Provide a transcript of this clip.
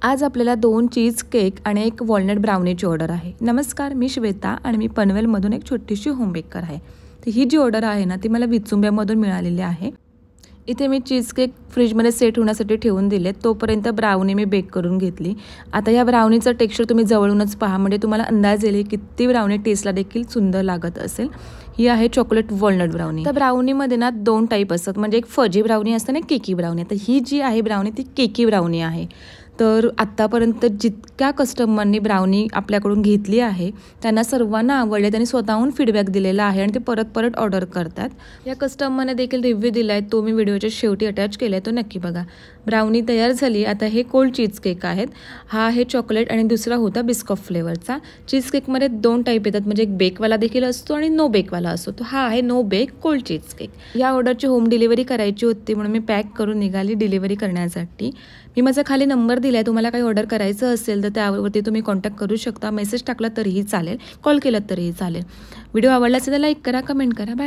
आज आपल्याला 2 cheese cake आणि एक वॉलनट ब्राउनीची ऑर्डर आहे। नमस्कार, मी श्वेता आणि मी पनवेलमधून एक छोटीशी होम बेकर आहे। तर ही जी ऑर्डर आहे ना ती मला विचुंब्यामधून मिळालेली आहे। इथे मी चीज केक फ्रीजमध्ये सेट होण्यासाठी ठेवून दिले, तोपर्यंत ब्राउनी मी बेक करून घेतली। आता या ब्राउनीचं टेक्स्चर तुम्ही जवळूनच पहा, म्हणजे तुम्हाला अंदाज येईल किती ब्राउनी टेस्टला देखील सुंदर लागत असेल। ही आहे चॉकलेट वॉलनट ब्राउनी। तर ब्राउनीमध्ये ना 2 टाईप असतात, म्हणजे एक फजी ब्राउनी असते आणि केकी ब्राउनी। आता ही जी आहे ब्राउनी ती केकी ब्राउनी आहे। तर आत्तापर्यंत जितक्या कस्टमरनी ब्राउनी आपल्याकडून घेतली आहे त्यांना सर्वांना आवडले, त्यांनी स्वतःहून फीडबॅक दिलेला आहे आणि ते परत परत ऑर्डर करतात। या कस्टमरने देखील रिव्ह्यू दिला आहे, तो मी व्हिडिओच्या शेवटी अटॅच केला आहे, तो नक्की बघा। ब्राउनी तयार झाली। आता हे कोल्ड चीज केक आहेत। हा आहे चॉकलेट आणि दुसरा होता बिस्कॉफ फ्लेवरचा। चीज केकमध्ये 2 टाईप येतात, म्हणजे एक बेकवाला देखील असतो आणि नो बेकवाला असतो। तो हा आहे no bake cold cheese cake. या ऑर्डरची होम डिलिव्हरी करायची होती म्हणून मी पॅक करून निघाली डिलिव्हरी करण्यासाठी। मी माझा खाली नंबर दिला आहे, तुम्हाला काही ऑर्डर करायचं असेल तर त्यावरती तुम्ही कॉन्टॅक्ट करू शकता। मेसेज टाकला तरीही चालेल, कॉल केला तरीही चालेल। व्हिडिओ आवडला असेल तर लाईक करा, कमेंट करा। बाय।